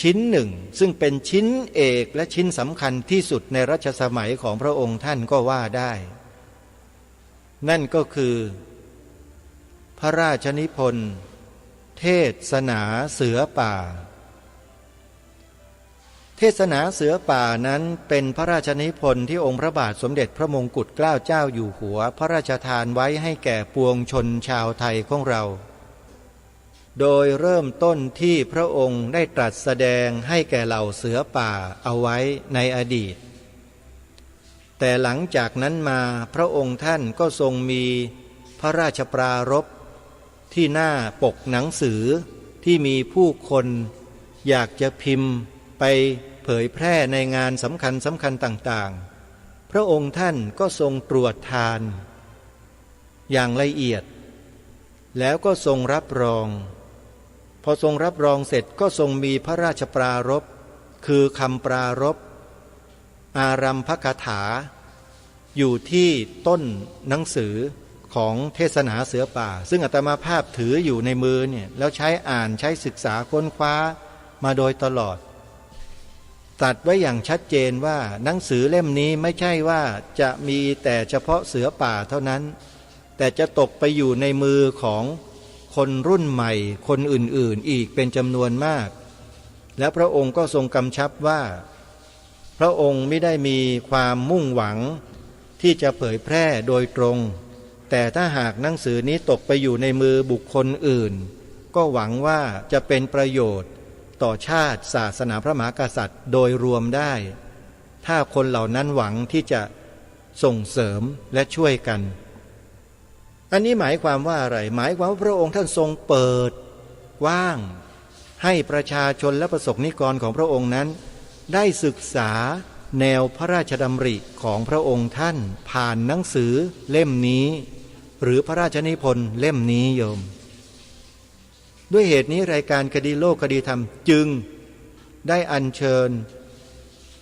ชิ้นหนึ่งซึ่งเป็นชิ้นเอกและชิ้นสำคัญที่สุดในรัชสมัยของพระองค์ท่านก็ว่าได้นั่นก็คือพระราชนิพนธ์เทศนาเสือป่าเทศนาเสือป่านั้นเป็นพระราชนิพนธ์ที่องค์พระบาทสมเด็จพระมงกุฎเกล้าเจ้าอยู่หัวพระราชทานไว้ให้แก่ปวงชนชาวไทยของเราโดยเริ่มต้นที่พระองค์ได้ตรัสแสดงให้แก่เหล่าเสือป่าเอาไว้ในอดีตแต่หลังจากนั้นมาพระองค์ท่านก็ทรงมีพระราชปรารภที่หน้าปกหนังสือที่มีผู้คนอยากจะพิมพ์ไปเผยแพร่ในงานสำคัญต่างๆพระองค์ท่านก็ทรงตรวจทานอย่างละเอียดแล้วก็ทรงรับรองพอทรงรับรองเสร็จก็ทรงมีพระราชปรารภคือคำปรารภอารัมภกถาอยู่ที่ต้นหนังสือของเทศนาเสือป่าซึ่งอาตมาภาพถืออยู่ในมือเนี่ยแล้วใช้อ่านใช้ศึกษาค้นคว้ามาโดยตลอดตัดไว้อย่างชัดเจนว่าหนังสือเล่มนี้ไม่ใช่ว่าจะมีแต่เฉพาะเสือป่าเท่านั้นแต่จะตกไปอยู่ในมือของคนรุ่นใหม่คนอื่นๆอีกเป็นจำนวนมากและพระองค์ก็ทรงกำชับว่าพระองค์ไม่ได้มีความมุ่งหวังที่จะเผยแพร่โดยตรงแต่ถ้าหากหนังสือนี้ตกไปอยู่ในมือบุคคลอื่นก็หวังว่าจะเป็นประโยชน์ต่อชาติศาสนาพระมหากษัตริย์โดยรวมได้ ถ้าคนเหล่านั้นหวังที่จะส่งเสริมและช่วยกันอันนี้หมายความว่าอะไรหมายความว่าพระองค์ท่านทรงเปิดกว้างให้ประชาชนและประสบนิกรของพระองค์นั้นได้ศึกษาแนวพระราชดำริของพระองค์ท่านผ่านหนังสือเล่มนี้หรือพระราชนิพนธ์เล่มนี้โยมด้วยเหตุนี้รายการคดีโลกคดีธรรมจึงได้อัญเชิญ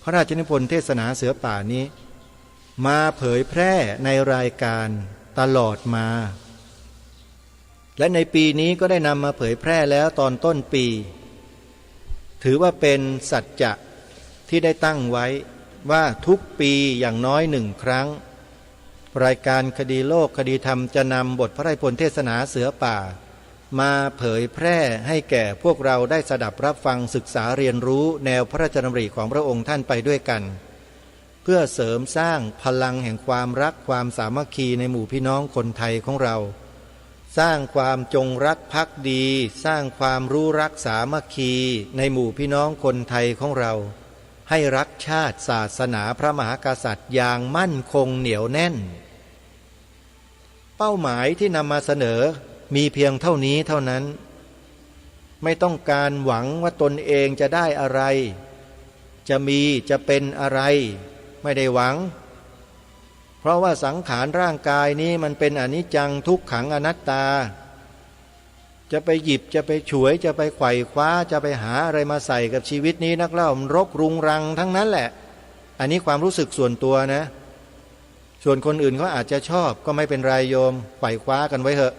พระราชนิพนธ์เทศนาเสือป่านี้มาเผยแพร่ในรายการตลอดมาและในปีนี้ก็ได้นำมาเผยแพร่แล้วตอนต้นปีถือว่าเป็นสัจจะที่ได้ตั้งไว้ว่าทุกปีอย่างน้อย1 ครั้งรายการคดีโลกคดีธรรมจะนำบทพระราชนิพนธ์เทศนาเสือป่ามาเผยแพร่ให้แก่พวกเราได้สดับรับฟังศึกษาเรียนรู้แนวพระราชดำริของพระองค์ท่านไปด้วยกันเพื่อเสริมสร้างพลังแห่งความรักความสามัคคีในหมู่พี่น้องคนไทยของเราสร้างความจงรักภักดีสร้างความรู้รักสามัคคีในหมู่พี่น้องคนไทยของเราให้รักชาติศาสนาพระมหากษัตริย์อย่างมั่นคงเหนียวแน่นเป้าหมายที่นำมาเสนอมีเพียงเท่านี้เท่านั้นไม่ต้องการหวังว่าตนเองจะได้อะไรจะมีจะเป็นอะไรไม่ได้หวังเพราะว่าสังขารร่างกายนี้มันเป็นอนิจจังทุกขังอนัตตาจะไปหยิบจะไปฉวยจะไปไขว่คว้าจะไปหาอะไรมาใส่กับชีวิตนี้นักเล่ามันรกรุงรังทั้งนั้นแหละอันนี้ความรู้สึกส่วนตัวนะส่วนคนอื่นเขาอาจจะชอบก็ไม่เป็นไรโยมไขว่คว้ากันไว้เถอะ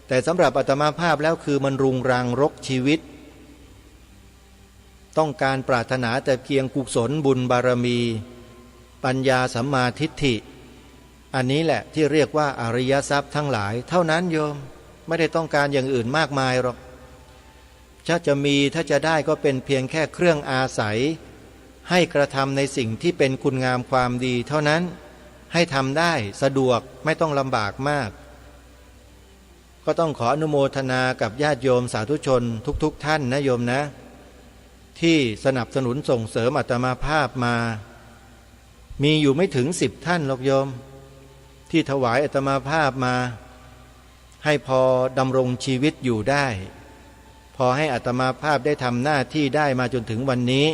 แต่สำหรับอาตมาภาพแล้วคือมันรุงรังรกชีวิตต้องการปรารถนาแต่เพียงกุศลบุญบารมีปัญญาสัมมาทิฏฐิอันนี้แหละที่เรียกว่าอริยทรัพย์ทั้งหลายเท่านั้นโยมไม่ได้ต้องการอย่างอื่นมากมายหรอกถ้าจะมีถ้าจะได้ก็เป็นเพียงแค่เครื่องอาศัยให้กระทำในสิ่งที่เป็นคุณงามความดีเท่านั้นให้ทำได้สะดวกไม่ต้องลำบากมากก็ต้องขออนุโมทนากับญาติโยมสาธุชนทุกท่านนะโยมนะที่สนับสนุนส่งเสริมอาตมาภาพมามีอยู่ไม่ถึง10 ท่านหรอกโยมที่ถวายอาตมาภาพมาให้พอดำรงชีวิตอยู่ได้พอให้อาตมาภาพได้ทำหน้าที่ได้มาจนถึงวันนี้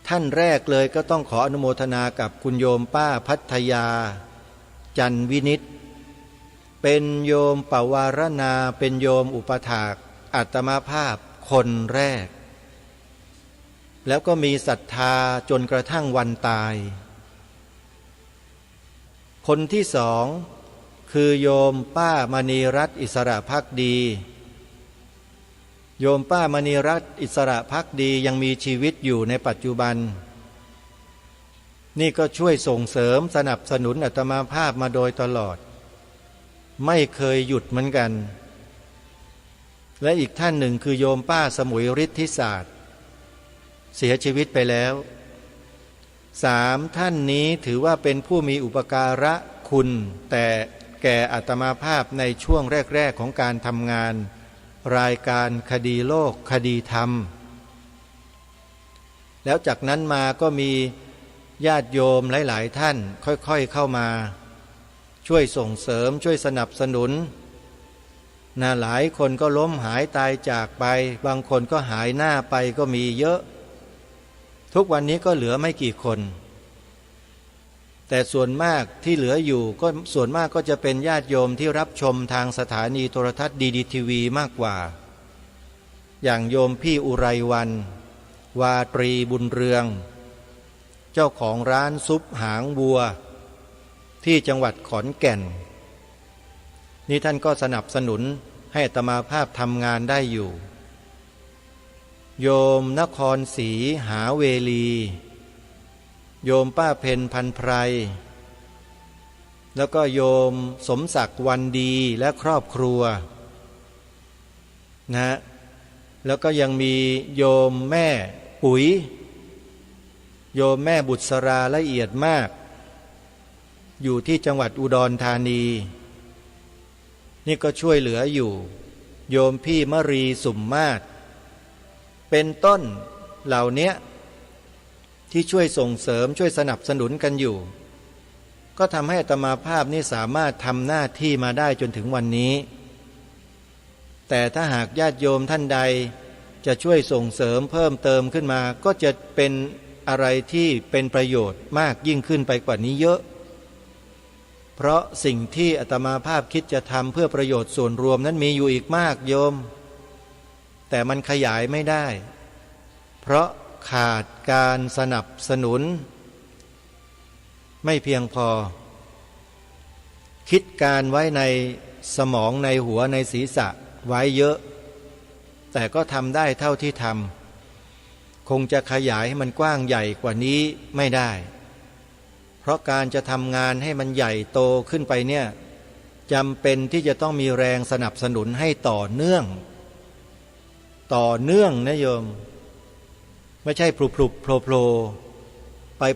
ท่านแรกเลยก็ต้องขออนุโมทนากับคุณโยมป้าพัทยาจันวินิตเป็นโยมปวารณาเป็นโยมอุปถากอาตมาภาพคนแรกแล้วก็มีศรัทธาจนกระทั่งวันตายคนที่สองคือโยมป้ามณีรัตน์อิสระภักดีโยมป้ามณีรัตน์อิสระภักดียังมีชีวิตอยู่ในปัจจุบันนี่ก็ช่วยส่งเสริมสนับสนุนอาตมาภาพมาโดยตลอดไม่เคยหยุดเหมือนกันและอีกท่านหนึ่งคือโยมป้าสมุยฤทธิศาสตร์เสียชีวิตไปแล้ว3 ท่านนี้ถือว่าเป็นผู้มีอุปการะคุณแต่แก่อาตมาภาพในช่วงแรกๆของการทำงานรายการคดีโลกคดีธรรมแล้วจากนั้นมาก็มีญาติโยมหลายๆท่านค่อยๆเข้ามาช่วยส่งเสริมช่วยสนับสนุนหลายคนก็ล้มหายตายจากไปบางคนก็หายหน้าไปก็มีเยอะทุกวันนี้ก็เหลือไม่กี่คนแต่ส่วนมากที่เหลืออยู่ก็ส่วนมากก็จะเป็นญาติโยมที่รับชมทางสถานีโทรทัศน์ดีทีวีมากกว่าอย่างโยมพี่อุไรวันวาตรีบุญเรืองเจ้าของร้านซุปหางวัวที่จังหวัดขอนแก่นนี่ท่านก็สนับสนุนให้อาตมาภาพทำงานได้อยู่โยมนครศรีหาเวลีโยมป้าเพนพันไพรแล้วก็โยมสมศักดิ์วันดีและครอบครัวนะแล้วก็ยังมีโยมแม่ปุ๋ยโยมแม่บุษราละเอียดมากอยู่ที่จังหวัดอุดรธานีนี่ก็ช่วยเหลืออยู่โยมพี่มรีสุ่มมาศเป็นต้นเหล่านี้ ที่ช่วยส่งเสริมช่วยสนับสนุนกันอยู่ก็ทำให้อาตมาภาพนี่สามารถทำหน้าที่มาได้จนถึงวันนี้แต่ถ้าหากญาติโยมท่านใดจะช่วยส่งเสริมเพิ่มเติมขึ้นมาก็จะเป็นอะไรที่เป็นประโยชน์มากยิ่งขึ้นไปกว่านี้เยอะเพราะสิ่งที่อาตมาภาพคิดจะทำเพื่อประโยชน์ส่วนรวมนั้นมีอยู่อีกมากโยมแต่มันขยายไม่ได้เพราะขาดการสนับสนุนไม่เพียงพอคิดการไว้ในสมองในหัวในศีรษะไว้เยอะแต่ก็ทำได้เท่าที่ทำคงจะขยายให้มันกว้างใหญ่กว่านี้ไม่ได้เพราะการจะทำงานให้มันใหญ่โตขึ้นไปเนี่ยจำเป็นที่จะต้องมีแรงสนับสนุนให้ต่อเนื่องนะโยมไม่ใช่พลุบโผล่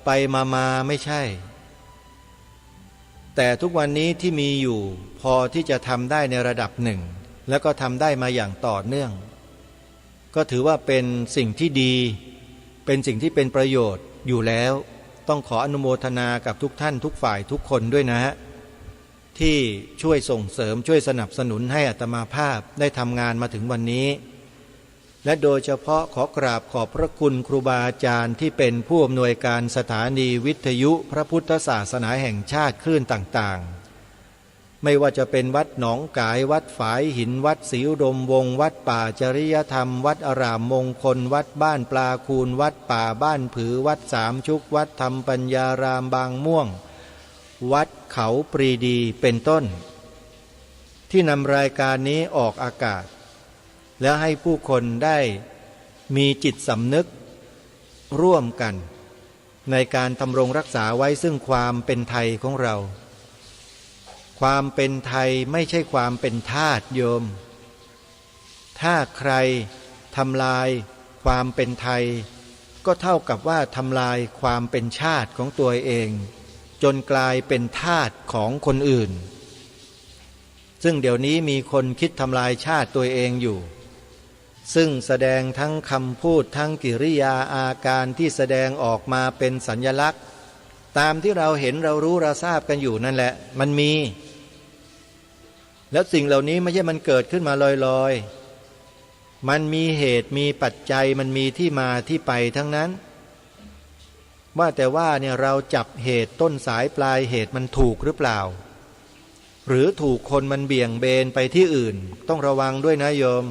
ไปมาไม่ใช่แต่ทุกวันนี้ที่มีอยู่พอที่จะทำได้ในระดับหนึ่งแล้วก็ทำได้มาอย่างต่อเนื่องก็ถือว่าเป็นสิ่งที่ดีเป็นสิ่งที่เป็นประโยชน์อยู่แล้วต้องขออนุโมทนากับทุกท่านทุกฝ่ายทุกคนด้วยนะฮะที่ช่วยส่งเสริมช่วยสนับสนุนให้อาตมาภาพได้ทำงานมาถึงวันนี้และโดยเฉพาะขอกราบขอบพระคุณครูบาอาจารย์ที่เป็นผู้อำนวยการสถานีวิทยุพระพุทธศาสนาแห่งชาติคลื่นต่างๆไม่ว่าจะเป็นวัดหนองกายวัดฝายหินวัดศรีอุดมวงศ์วัดป่าจริยธรรมวัดอารามมงคลวัดบ้านปลาคูนวัดป่าบ้านผือวัดสามชุกวัดธรรมปัญญารามบางม่วงวัดเขาปรีดีเป็นต้นที่นำรายการนี้ออกอากาศแล้วให้ผู้คนได้มีจิตสำนึกร่วมกันในการดำรงรักษาไว้ซึ่งความเป็นไทยของเราความเป็นไทยไม่ใช่ความเป็นทาสโยมถ้าใครทำลายความเป็นไทยก็เท่ากับว่าทำลายความเป็นชาติของตัวเองจนกลายเป็นทาสของคนอื่นซึ่งเดี๋ยวนี้มีคนคิดทำลายชาติตัวเองอยู่ซึ่งแสดงทั้งคำพูดทั้งกิริยาอาการที่แสดงออกมาเป็นสัญลักษณ์ตามที่เราเห็นเรารู้เราทราบกันอยู่นั่นแหละมันมีแล้วสิ่งเหล่านี้ไม่ใช่มันเกิดขึ้นมาลอยๆมันมีเหตุมีปัจจัยมันมีที่มาที่ไปทั้งนั้นว่าแต่ว่าเนี่ยเราจับเหตุต้นสายปลายเหตุมันถูกหรือเปล่าหรือถูกคนมันเบี่ยงเบนไปที่อื่นต้องระวังด้วยนะโยม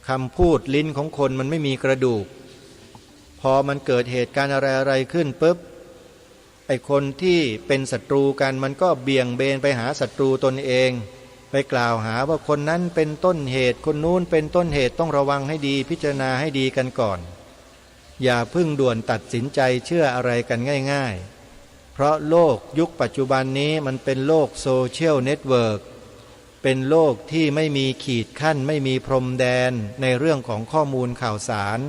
คำพูดลิ้นของคนมันไม่มีกระดูกพอมันเกิดเหตุการณ์อะไรขึ้นปุ๊บไอ้คนที่เป็นศัตรูกันมันก็เบี่ยงเบนไปหาศัตรูตนเองไปกล่าวหาว่าคนนั้นเป็นต้นเหตุคนนู้นเป็นต้นเหตุต้องระวังให้ดีพิจารณาให้ดีกันก่อนอย่าเพิ่งด่วนตัดสินใจเชื่ออะไรกันง่ายๆเพราะโลกยุคปัจจุบันนี้มันเป็นโลกโซเชียลเน็ตเวิร์กเป็นโลกที่ไม่มีขีดขั้นไม่มีพรมแดนในเรื่องของข้อมูลข่าวสาร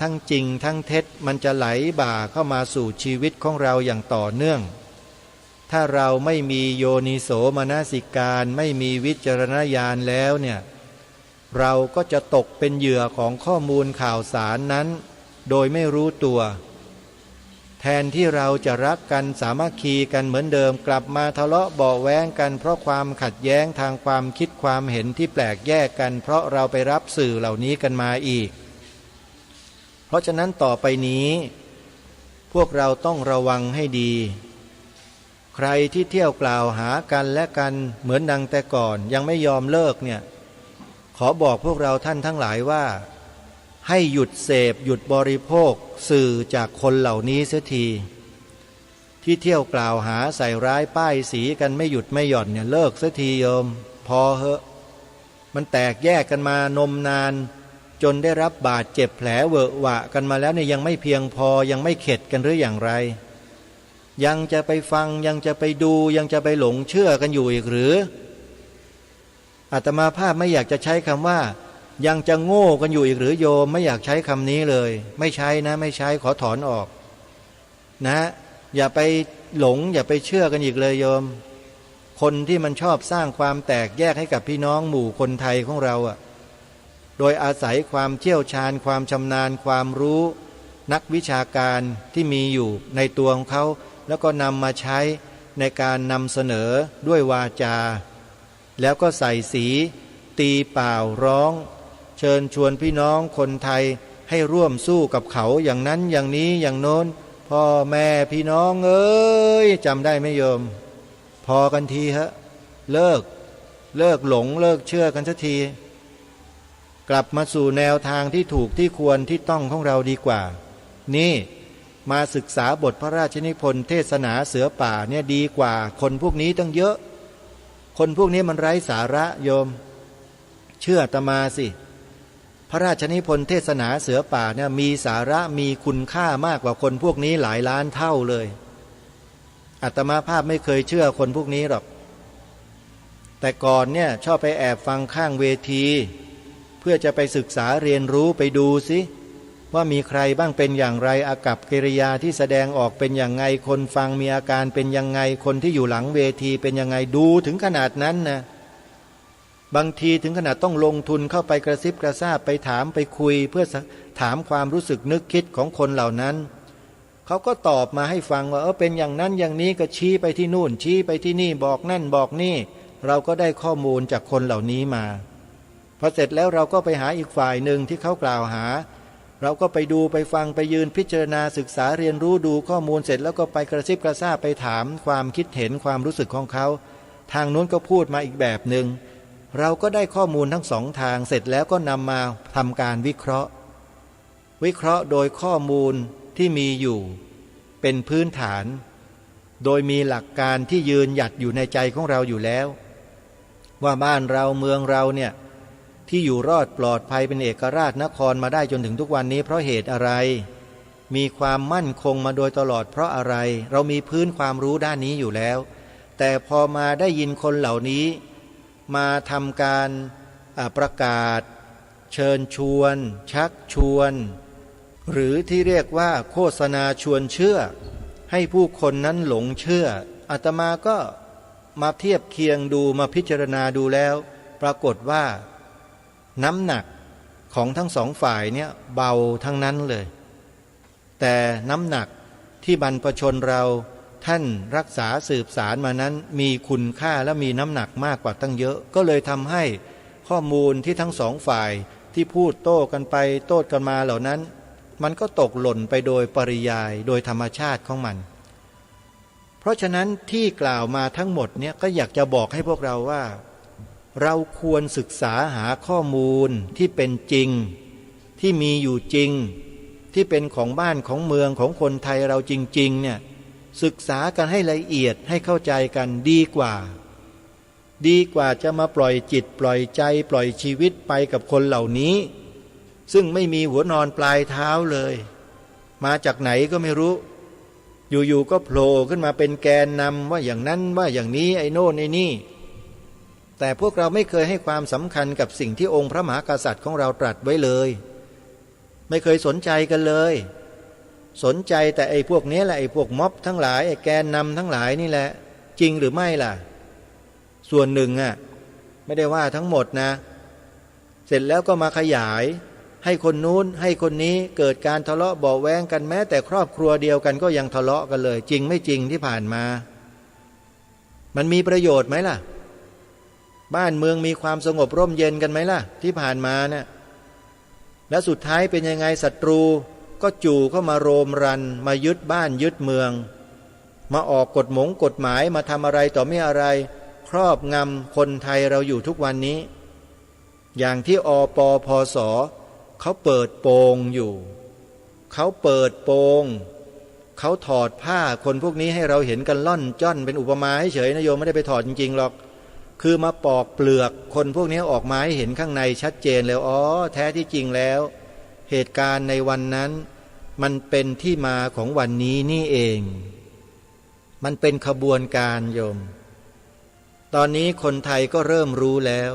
ทั้งจริงทั้งเท็จมันจะไหลบ่าเข้ามาสู่ชีวิตของเราอย่างต่อเนื่องถ้าเราไม่มีโยนิโสมนสิการไม่มีวิจารณญาณแล้วเนี่ยเราก็จะตกเป็นเหยื่อของข้อมูลข่าวสารนั้นโดยไม่รู้ตัวแทนที่เราจะรักกันสามัคคีกันเหมือนเดิมกลับมาทะเลาะเบาะแว้งกันเพราะความขัดแย้งทางความคิดความเห็นที่แปลกแยกกันเพราะเราไปรับสื่อเหล่านี้กันมาอีกเพราะฉะนั้นต่อไปนี้พวกเราต้องระวังให้ดีใครที่เที่ยวกล่าวหากันและกันเหมือนดังแต่ก่อนยังไม่ยอมเลิกเนี่ยขอบอกพวกเราท่านทั้งหลายว่าให้หยุดเสพหยุดบริโภคสื่อจากคนเหล่านี้เสียทีที่เที่ยวกล่าวหาใส่ร้ายป้ายสีกันไม่หยุดไม่หย่อนเนี่ยเลิกเสียทีโยมพอเหอะมันแตกแยกกันมานมนานจนได้รับบาดเจ็บแผลเวอะหวะกันมาแล้วเนี่ยยังไม่เพียงพอยังไม่เข็ดกันหรืออย่างไรยังจะไปฟังยังจะไปดูยังจะไปหลงเชื่อกันอยู่อีกหรืออาตมาภาพไม่อยากจะใช้คำว่ายังจะโง่กันอยู่อีกหรือโยมไม่อยากใช้คำนี้เลยไม่ใช้นะไม่ใช้ขอถอนออกนะอย่าไปหลงอย่าไปเชื่อกันอีกเลยโยมคนที่มันชอบสร้างความแตกแยกให้กับพี่น้องหมู่คนไทยของเราโดยอาศัยความเชี่ยวชาญความชำนาญความรู้ นักวิชาการที่มีอยู่ในตัวของเขาแล้วก็นำมาใช้ในการนำเสนอด้วยวาจาแล้วก็ใส่สีตีเปล่าร้องเชิญชวนพี่น้องคนไทยให้ร่วมสู้กับเขาอย่างนั้นอย่างนี้อย่างโน้นพ่อแม่พี่น้องเอ้ยจำได้ไหมโยมพอกันทีฮะเลิกหลงเลิกเชื่อกันสักทีกลับมาสู่แนวทางที่ถูกที่ควรที่ต้องของเราดีกว่านี่มาศึกษาบทพระราชนิพนธ์เทศนาเสือป่าเนี่ยดีกว่าคนพวกนี้ตั้งเยอะคนพวกนี้มันไร้สาระโยมเชื่ออาตมาสิพระราชนิพนธ์เทศนาเสือป่าเนี่ยมีสาระมีคุณค่ามากกว่าคนพวกนี้หลายล้านเท่าเลยอาตมาภาพไม่เคยเชื่อคนพวกนี้หรอกแต่ก่อนเนี่ยชอบไปแอบฟังข้างเวทีเพื่อจะไปศึกษาเรียนรู้ไปดูสิว่ามีใครบ้างเป็นอย่างไรอากัปกิริยาที่แสดงออกเป็นอย่างไงคนฟังมีอาการเป็นยังไงคนที่อยู่หลังเวทีเป็นยังไงดูถึงขนาดนั้นนะบางทีถึงขนาดต้องลงทุนเข้าไปกระซิบกระซาบไปถามไปคุยเพื่อถามความรู้สึกนึกคิดของคนเหล่านั้นเขาก็ตอบมาให้ฟังว่าเป็นอย่างนั้นอย่างนี้ก็ชี้ไปที่นู่นชี้ไปที่นี่บอกนั่นบอกนี่เราก็ได้ข้อมูลจากคนเหล่านี้มาพอเสร็จแล้วเราก็ไปหาอีกฝ่ายหนึ่งที่เขากล่าวหาเราก็ไปดูไปฟังไปยืนพิจารณาศึกษาเรียนรู้ดูข้อมูลเสร็จแล้วก็ไปกระซิบกระซาบไปถามความคิดเห็นความรู้สึกของเขาทางนู้นก็พูดมาอีกแบบหนึ่งเราก็ได้ข้อมูลทั้งสองทางเสร็จแล้วก็นำมาทำการวิเคราะห์โดยข้อมูลที่มีอยู่เป็นพื้นฐานโดยมีหลักการที่ยืนหยัดอยู่ในใจของเราอยู่แล้วว่าบ้านเราเมืองเราเนี่ยที่อยู่รอดปลอดภัยเป็นเอกราชนครมาได้จนถึงทุกวันนี้เพราะเหตุอะไรมีความมั่นคงมาโดยตลอดเพราะอะไรเรามีพื้นความรู้ด้านนี้อยู่แล้วแต่พอมาได้ยินคนเหล่านี้มาทำการประกาศเชิญชวนชักชวนหรือที่เรียกว่าโฆษณาชวนเชื่อให้ผู้คนนั้นหลงเชื่ออาตมาก็มาเทียบเคียงดูมาพิจารณาดูแล้วปรากฏว่าน้ำหนักของทั้งสองฝ่ายเนี่ยเบาทั้งนั้นเลยแต่น้ำหนักที่บรรพชนเราท่านรักษาสืบสารมานั้นมีคุณค่าและมีน้ำหนักมากกว่าตั้งเยอะก็เลยทำให้ข้อมูลที่ทั้งสองฝ่ายที่พูดโต้กันไปโต้กันมาเหล่านั้นมันก็ตกหล่นไปโดยปริยายโดยธรรมชาติของมันเพราะฉะนั้นที่กล่าวมาทั้งหมดเนี่ยก็อยากจะบอกให้พวกเราว่าเราควรศึกษาหาข้อมูลที่เป็นจริงที่มีอยู่จริงที่เป็นของบ้านของเมืองของคนไทยเราจริงๆเนี่ยศึกษากันให้ละเอียดให้เข้าใจกันดีกว่าจะมาปล่อยจิตปล่อยใจปล่อยชีวิตไปกับคนเหล่านี้ซึ่งไม่มีหัวนอนปลายเท้าเลยมาจากไหนก็ไม่รู้อยู่ๆก็โผล่ขึ้นมาเป็นแกนนำว่าอย่างนั้นว่าอย่างนี้ไอ้โน่นไอ้นี่แต่พวกเราไม่เคยให้ความสำคัญกับสิ่งที่องค์พระมหากษัตริย์ของเราตรัสไว้เลยไม่เคยสนใจกันเลยสนใจแต่ไอ้พวกนี้แหละไอ้พวกม็อบทั้งหลายไอ้แกนนำทั้งหลายนี่แหละจริงหรือไม่ล่ะส่วนหนึ่งไม่ได้ว่าทั้งหมดนะเสร็จแล้วก็มาขยายให้คนนู้นให้คนนี้เกิดการทะเลาะเบาะแว้งกันแม้แต่ครอบครัวเดียวกันก็ยังทะเลาะกันเลยจริงไม่จริงที่ผ่านมามันมีประโยชน์ไหมล่ะบ้านเมืองมีความสงบร่มเย็นกันไหมล่ะที่ผ่านมาเนี่ยและสุดท้ายเป็นยังไงศัตรูก็จู่เข้ามาโรมรันมายึดบ้านยึดเมืองมาออกกฎหมายมาทำอะไรต่อไม่อะไรครอบงำคนไทยเราอยู่ทุกวันนี้อย่างที่อปพสเขาเปิดโปงอยู่เขาเปิดโปงเขาถอดผ้าคนพวกนี้ให้เราเห็นกันล่อนจ้อนเป็นอุปมาให้เฉยนะโยมไม่ได้ไปถอดจริงๆหรอกคือมาปอกเปลือกคนพวกนี้ออกมาให้เห็นข้างในชัดเจนแล้วแท้ที่จริงแล้วเหตุการณ์ในวันนั้นมันเป็นที่มาของวันนี้นี่เองมันเป็นขบวนการโยมตอนนี้คนไทยก็เริ่มรู้แล้ว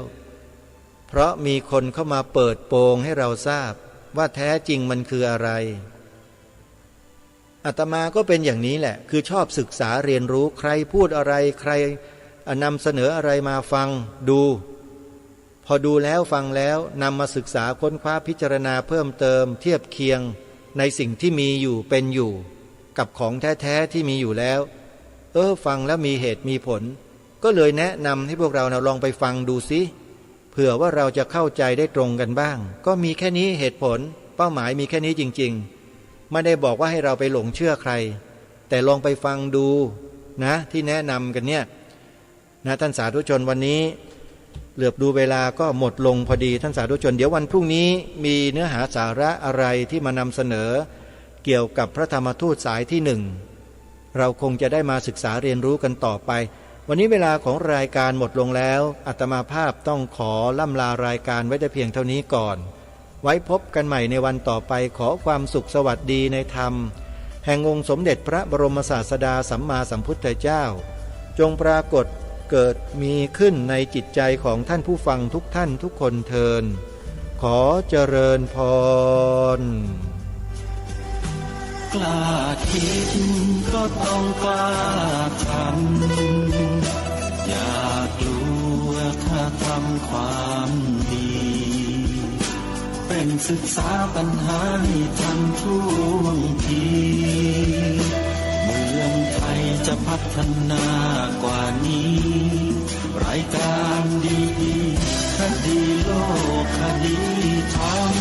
เพราะมีคนเข้ามาเปิดโปงให้เราทราบว่าแท้จริงมันคืออะไรอาตมาก็เป็นอย่างนี้แหละคือชอบศึกษาเรียนรู้ใครพูดอะไรใครนำเสนออะไรมาฟังดูพอดูแล้วฟังแล้วนำมาศึกษาค้นคว้าพิจารณาเพิ่มเติมเทียบเคียง ในสิ่งที่มีอยู่เป็นอยู่กับของแท้ๆที่มีอยู่แล้วฟังแล้วมีเหตุมีผลก็เลยแนะนำให้พวกเราลองไปฟังดูซิเผื่อว่าเราจะเข้าใจได้ตรงกันบ้างก็มีแค่นี้เหตุผลเป้าหมายมีแค่นี้จริงๆไม่ได้บอกว่าให้เราไปหลงเชื่อใครแต่ลองไปฟังดูนะที่แนะนำกันเนี่ยนะท่านสาธุชนวันนี้เหลือบดูเวลาก็หมดลงพอดีท่านสาธุชนเดี๋ยววันพรุ่งนี้มีเนื้อหาสาระอะไรที่มานำเสนอเกี่ยวกับพระธรรมทูตสายที่หนึ่งเราคงจะได้มาศึกษาเรียนรู้กันต่อไปวันนี้เวลาของรายการหมดลงแล้วอาตมาภาพต้องขอล่ำลารายการไว้แต่เพียงเท่านี้ก่อนไว้พบกันใหม่ในวันต่อไปขอความสุขสวัสดีในธรรมแห่งองค์สมเด็จพระบรมศาสดาสัมมาสัมพุทธเจ้าจงปรากฏเกิดมีขึ้นในจิตใจของท่านผู้ฟังทุกท่านทุกคนเทินขอเจริญพรกล้าคิดก็ต้องกล้าทำอย่ากลัวถ้าทำความดีเป็นศึกษาปัญหาให้ทันท่วงทีเมืองไทยจะพัฒนากว่านี้รายการดีๆคดีโลกคดีธรรม